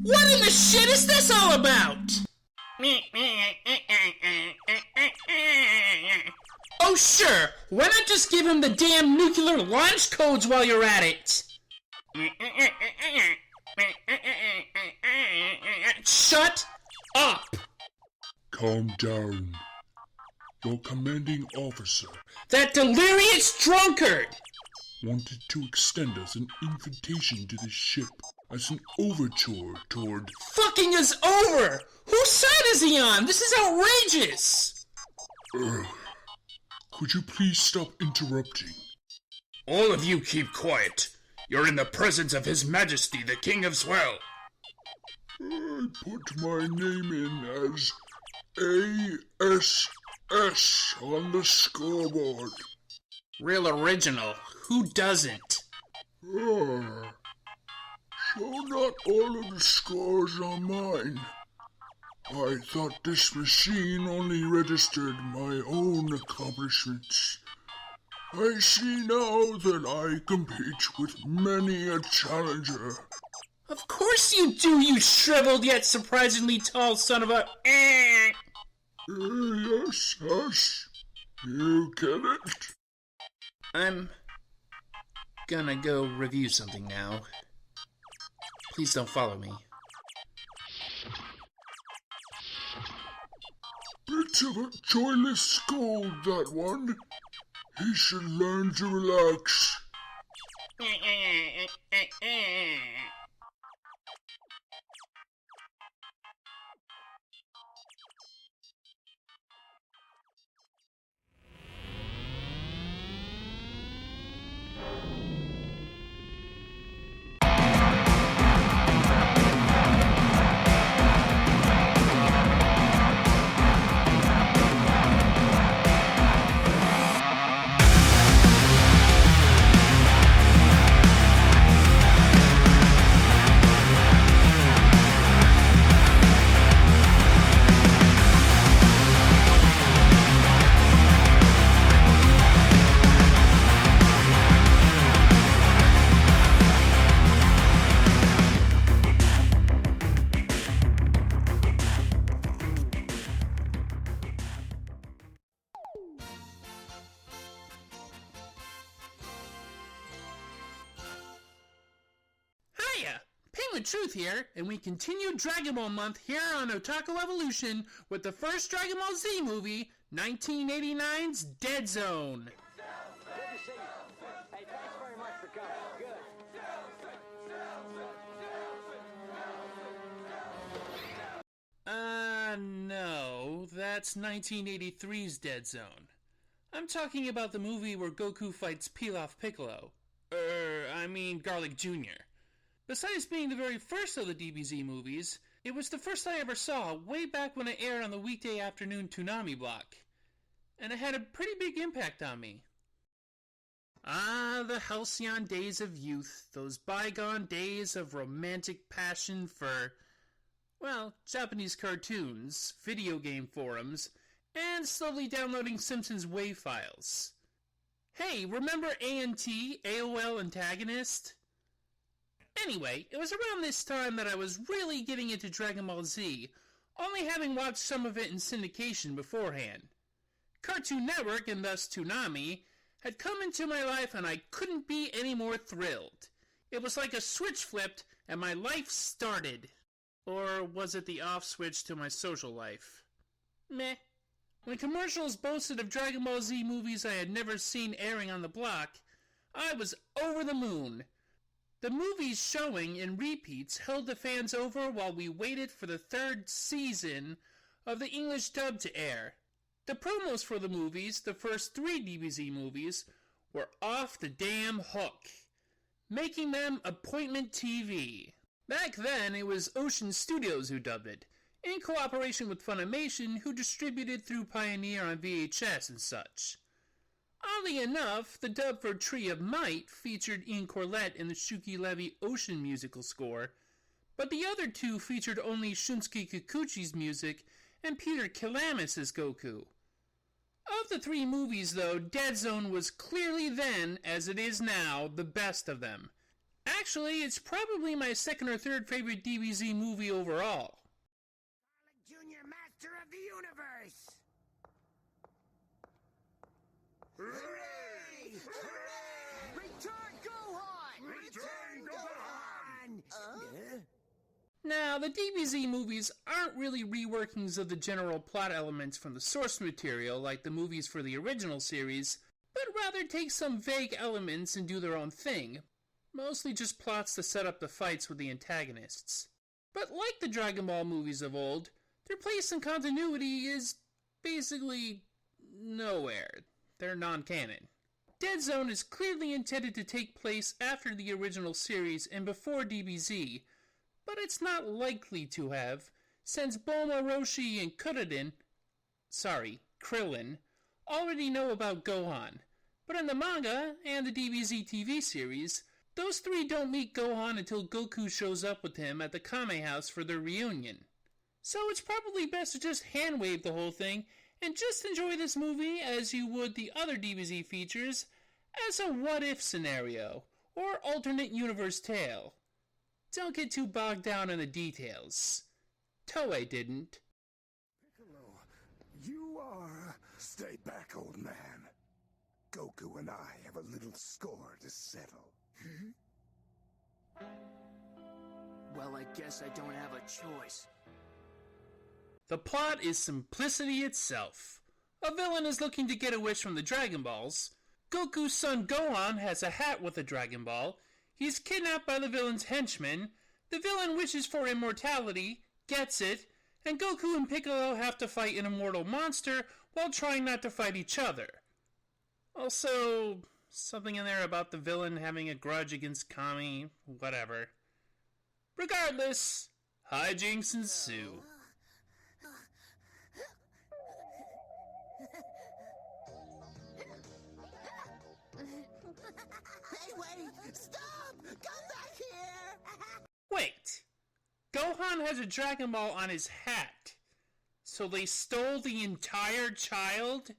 What in the shit is this all about? Oh sure, why not just give him the damn nuclear launch codes while you're at it? Shut up! Calm down. Your commanding officer That delirious drunkard! wanted to extend us an invitation to the ship as an overture toward... Fucking is over! Whose side is he on? This is outrageous! Could you please stop interrupting? All of you keep quiet. You're in the presence of His Majesty, the King of Swell. I put my name in as ASS on the scoreboard. Real original. Who doesn't? So not all of the scores are mine. I thought this machine only registered my own accomplishments. I see now that I compete with many a challenger. Of course you do, you shriveled yet surprisingly tall son of a... Yes, yes. You get it? I'm gonna go review something now. Please don't follow me. Bit of a joyless scold, that one. He should learn to relax. Truth here, and we continue Dragon Ball month here on Otaku Evolution with the first Dragon Ball Z movie, 1989's Dead Zone. Good to see you. Hey, thanks very much for coming. Good. No, that's 1983's Dead Zone. I'm talking about the movie where Goku fights Pilaf Piccolo. Garlic Jr. Besides being the very first of the DBZ movies, it was the first I ever saw way back when it aired on the weekday afternoon Toonami block. And it had a pretty big impact on me. Ah, the halcyon days of youth, those bygone days of romantic passion for, well, Japanese cartoons, video game forums, and slowly downloading Simpsons WAV files. Hey, remember ANT, AOL Antagonist? Anyway, it was around this time that I was really getting into Dragon Ball Z, only having watched some of it in syndication beforehand. Cartoon Network, and thus Toonami, had come into my life and I couldn't be any more thrilled. It was like a switch flipped and my life started. Or was it the off switch to my social life? Meh. When commercials boasted of Dragon Ball Z movies I had never seen airing on the block, I was over the moon. The movies showing in repeats held the fans over while we waited for the third season of the English dub to air. The promos for the movies, the first 3 DBZ movies, were off the damn hook, making them appointment TV. Back then, it was Ocean Studios who dubbed it, in cooperation with Funimation, who distributed through Pioneer on VHS and such. Oddly enough, the dub for Tree of Might featured Ian Corlett in the Shuki Levy Ocean musical score, but the other 2 featured only Shunsuke Kikuchi's music and Peter Kelamis as Goku. Of the 3 movies, though, Dead Zone was clearly then, as it is now, the best of them. Actually, it's probably my second or third favorite DBZ movie overall. Junior Master of the Universe! Hooray! Hooray! Return Gohan! Return Gohan! Now, the DBZ movies aren't really reworkings of the general plot elements from the source material like the movies for the original series, but rather take some vague elements and do their own thing. Mostly just plots to set up the fights with the antagonists. But like the Dragon Ball movies of old, their place in continuity is basically nowhere. They're non-canon. Dead Zone is clearly intended to take place after the original series and before DBZ, but it's not likely to have, since Bulma, Roshi, and Krillin already know about Gohan. But in the manga and the DBZ TV series, those three don't meet Gohan until Goku shows up with him at the Kame house for their reunion. So it's probably best to just hand-wave the whole thing and just enjoy this movie as you would the other DBZ features as a what-if scenario or alternate universe tale. Don't get too bogged down in the details. Toei didn't. Piccolo, you are... Stay back, old man. Goku and I have a little score to settle. Well, I guess I don't have a choice. The plot is simplicity itself. A villain is looking to get a wish from the Dragon Balls. Goku's son Gohan has a hat with a Dragon Ball. He's kidnapped by the villain's henchmen. The villain wishes for immortality, gets it, and Goku and Piccolo have to fight an immortal monster while trying not to fight each other. Also, something in there about the villain having a grudge against Kami, whatever. Regardless, hijinks ensue. Hey, wait! Stop! Come back here! Wait! Gohan has a Dragon Ball on his hat. So they stole the entire child?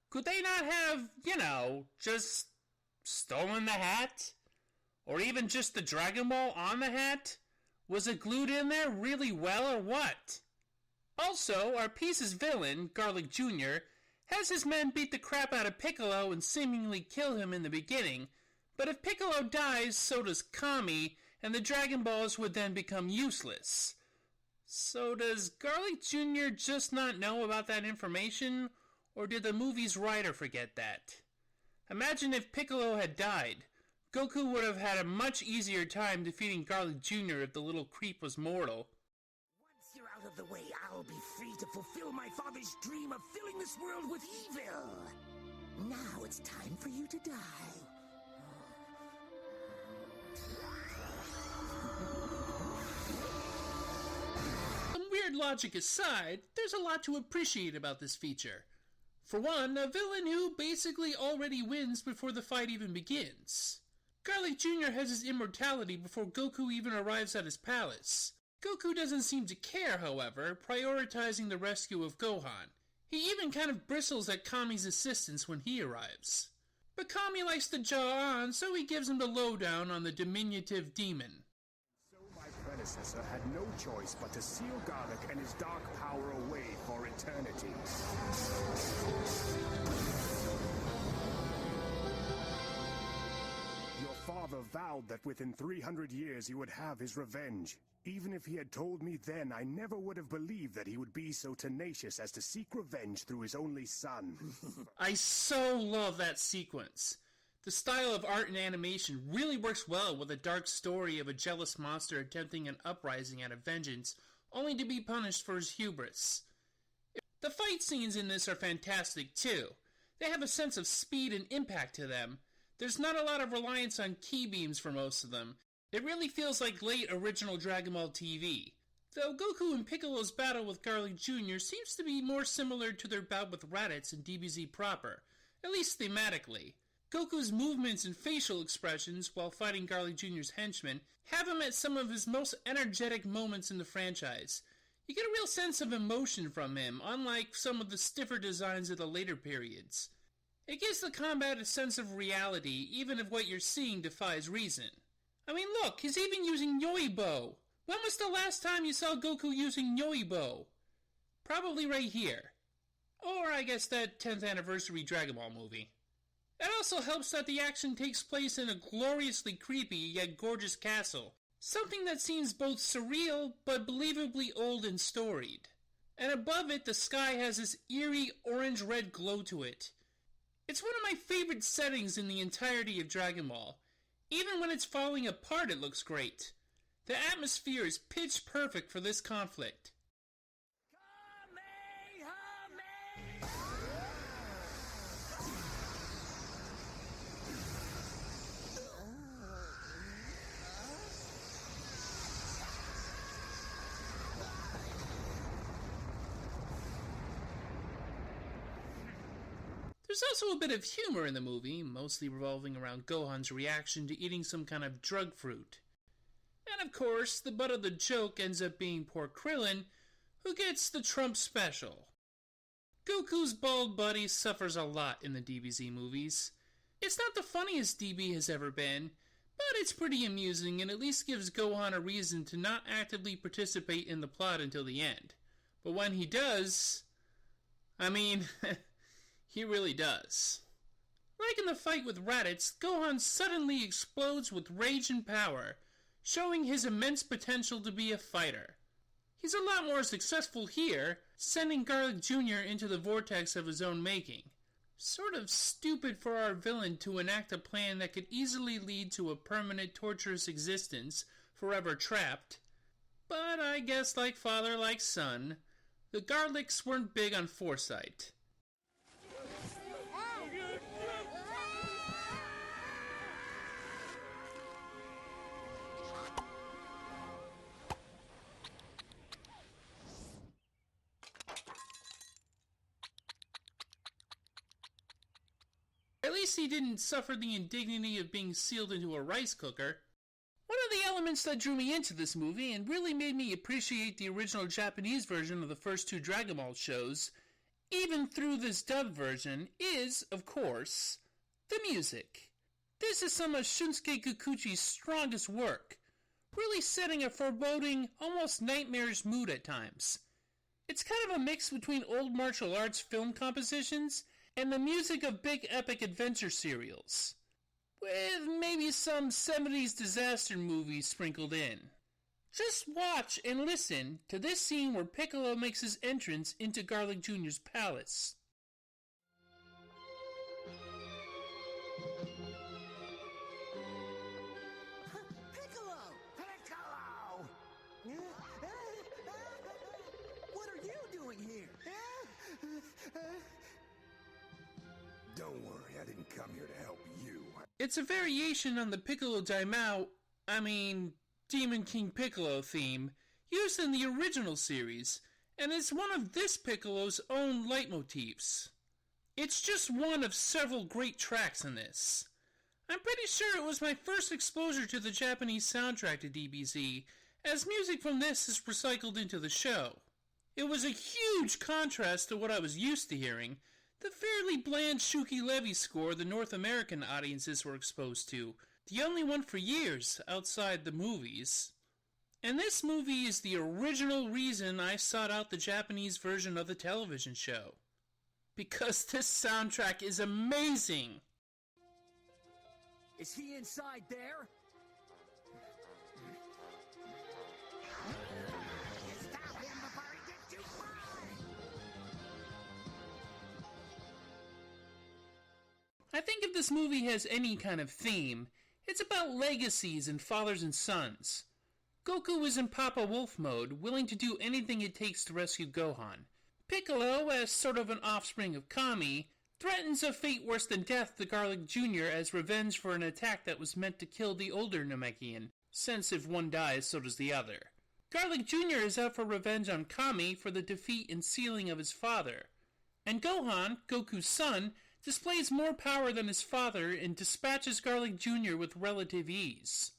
Could they not have, just stolen the hat? Or even just the Dragon Ball on the hat? Was it glued in there really well or what? Also, our piece's villain, Garlic Jr., has his men beat the crap out of Piccolo and seemingly kill him in the beginning, but if Piccolo dies, so does Kami, and the Dragon Balls would then become useless. So does Garlic Jr. just not know about that information, or did the movie's writer forget that? Imagine if Piccolo had died. Goku would have had a much easier time defeating Garlic Jr. if the little creep was mortal. Once you're out of the way, I'll be free to fulfill my father's dream of filling this world with evil. Now it's time for you to die. Some weird logic aside, there's a lot to appreciate about this feature. For one, a villain who basically already wins before the fight even begins. Garlic Jr. has his immortality before Goku even arrives at his palace. Goku doesn't seem to care, however, prioritizing the rescue of Gohan. He even kind of bristles at Kami's assistance when he arrives. But Kami likes to jaw on, so he gives him the lowdown on the diminutive demon. So my predecessor had no choice but to seal Garlic and his dark power away for eternity. Your father vowed that within 300 years he would have his revenge. Even if he had told me then, I never would have believed that he would be so tenacious as to seek revenge through his only son. I so love that sequence. The style of art and animation really works well with a dark story of a jealous monster attempting an uprising out of vengeance, only to be punished for his hubris. The fight scenes in this are fantastic too. They have a sense of speed and impact to them. There's not a lot of reliance on key beams for most of them. It really feels like late original Dragon Ball TV. Though Goku and Piccolo's battle with Garlic Jr. seems to be more similar to their bout with Raditz in DBZ proper, at least thematically. Goku's movements and facial expressions while fighting Garlic Jr.'s henchmen have him at some of his most energetic moments in the franchise. You get a real sense of emotion from him, unlike some of the stiffer designs of the later periods. It gives the combat a sense of reality, even if what you're seeing defies reason. I mean, look, he's even using Yoibo. When was the last time you saw Goku using Yoibo? Probably right here. Or I guess that 10th anniversary Dragon Ball movie. It also helps that the action takes place in a gloriously creepy yet gorgeous castle. Something that seems both surreal but believably old and storied. And above it, the sky has this eerie orange-red glow to it. It's one of my favorite settings in the entirety of Dragon Ball. Even when it's falling apart, it looks great. The atmosphere is pitch perfect for this conflict. There's also a bit of humor in the movie, mostly revolving around Gohan's reaction to eating some kind of drug fruit. And of course, the butt of the joke ends up being poor Kuririn, who gets the Trump special. Goku's bald buddy suffers a lot in the DBZ movies. It's not the funniest DB has ever been, but it's pretty amusing and at least gives Gohan a reason to not actively participate in the plot until the end. But when he does, he really does. Like in the fight with Raditz, Gohan suddenly explodes with rage and power, showing his immense potential to be a fighter. He's a lot more successful here, sending Garlic Jr. into the vortex of his own making. Sort of stupid for our villain to enact a plan that could easily lead to a permanent torturous existence, forever trapped. But I guess like father, like son, the Garlics weren't big on foresight. At least he didn't suffer the indignity of being sealed into a rice cooker. One of the elements that drew me into this movie and really made me appreciate the original Japanese version of the first two Dragon Ball shows, even through this dubbed version, is, of course, the music. This is some of Shunsuke Kikuchi's strongest work, really setting a foreboding, almost nightmarish mood at times. It's kind of a mix between old martial arts film compositions and the music of big epic adventure serials, with maybe some 70s disaster movies sprinkled in. Just watch and listen to this scene where Piccolo makes his entrance into Garlic Jr.'s palace. Piccolo! Piccolo! What are you doing here? Don't worry, I didn't come here to help you. It's a variation on the Piccolo Demon King Piccolo theme used in the original series, and it's one of this Piccolo's own leitmotifs. It's just one of several great tracks in this. I'm pretty sure it was my first exposure to the Japanese soundtrack to DBZ, as music from this is recycled into the show. It was a huge contrast to what I was used to hearing, the fairly bland Shuki Levy score the North American audiences were exposed to, the only one for years outside the movies. And this movie is the original reason I sought out the Japanese version of the television show. Because this soundtrack is amazing! Is he inside there? Stop him before he gets too far! I think if this movie has any kind of theme, it's about legacies and fathers and sons. Goku is in Papa Wolf mode, willing to do anything it takes to rescue Gohan. Piccolo, as sort of an offspring of Kami, threatens a fate worse than death to Garlic Jr. as revenge for an attack that was meant to kill the older Namekian, since if one dies, so does the other. Garlic Jr. is out for revenge on Kami for the defeat and sealing of his father. And Gohan, Goku's son, displays more power than his father and dispatches Garlic Jr. with relative ease.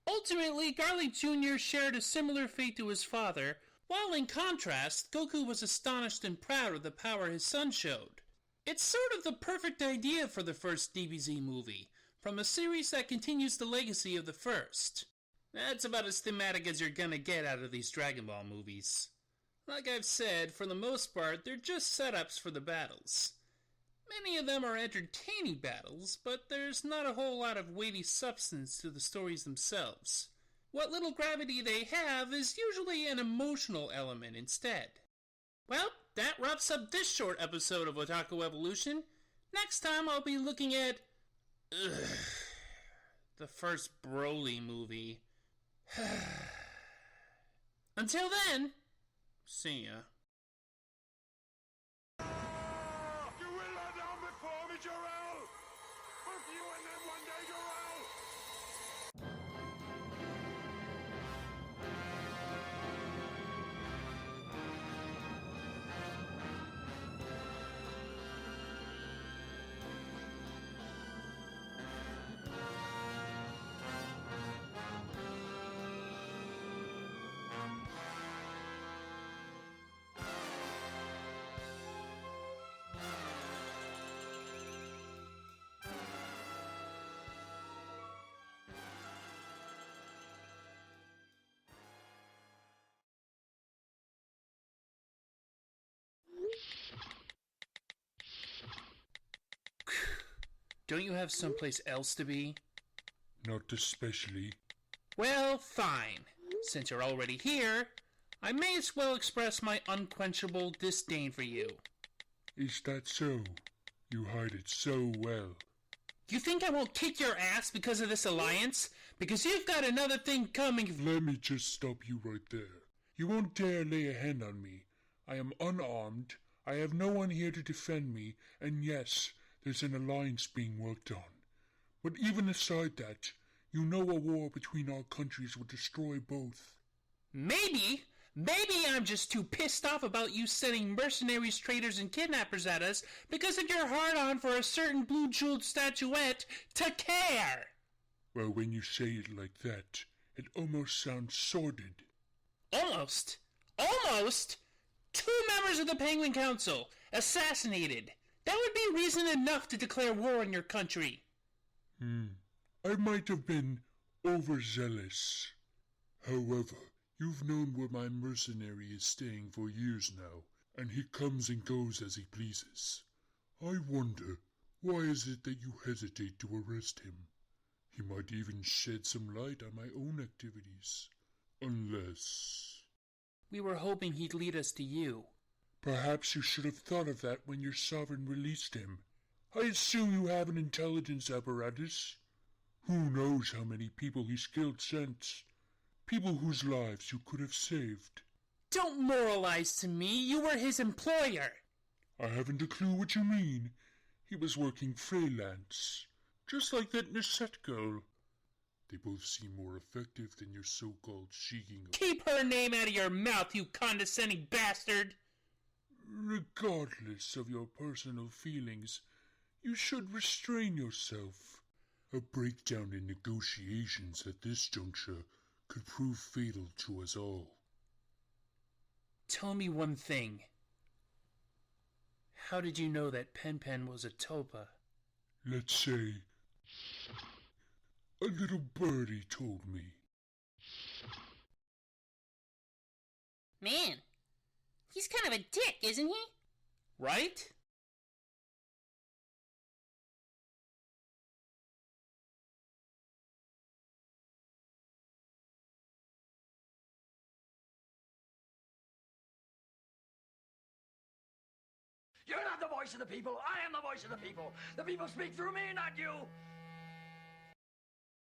Ultimately, Garlic Jr. shared a similar fate to his father, while in contrast, Goku was astonished and proud of the power his son showed. It's sort of the perfect idea for the first DBZ movie, from a series that continues the legacy of the first. That's about as thematic as you're gonna get out of these Dragon Ball movies. Like I've said, for the most part, they're just setups for the battles. Many of them are entertaining battles, but there's not a whole lot of weighty substance to the stories themselves. What little gravity they have is usually an emotional element instead. Well, that wraps up this short episode of Otaku Evolution. Next time I'll be looking at... the first Broly movie. Until then, see ya. You will let down before me, Jarrell! Both you and them one day, Jarrell! Don't you have someplace else to be? Not especially. Well, fine. Since you're already here, I may as well express my unquenchable disdain for you. Is that so? You hide it so well. You think I won't kick your ass because of this alliance? Because you've got another thing coming. Let me just stop you right there. You won't dare lay a hand on me. I am unarmed, I have no one here to defend me, and yes, there's an alliance being worked on. But even aside that, you know a war between our countries would destroy both. Maybe I'm just too pissed off about you sending mercenaries, traitors, and kidnappers at us because of your hard-on for a certain blue-jeweled statuette to care. Well, when you say it like that, it almost sounds sordid. Almost? 2 members of the Penguin Council assassinated. That would be reason enough to declare war on your country. I might have been overzealous. However, you've known where my mercenary is staying for years now, and he comes and goes as he pleases. I wonder, why is it that you hesitate to arrest him? He might even shed some light on my own activities. Unless... We were hoping he'd lead us to you. Perhaps you should have thought of that when your sovereign released him. I assume you have an intelligence apparatus. Who knows how many people he's killed since? People whose lives you could have saved. Don't moralize to me. You were his employer. I haven't a clue what you mean. He was working freelance, just like that Nisette girl. They both seem more effective than your so-called sheiking. Keep her name out of your mouth, you condescending bastard! Regardless of your personal feelings, you should restrain yourself. A breakdown in negotiations at this juncture could prove fatal to us all. Tell me one thing. How did you know that Pen Pen was a Topa? Let's say, a little birdie told me. Man, he's kind of a dick, isn't he? Right? You're not the voice of the people. I am the voice of the people. The people speak through me, not you.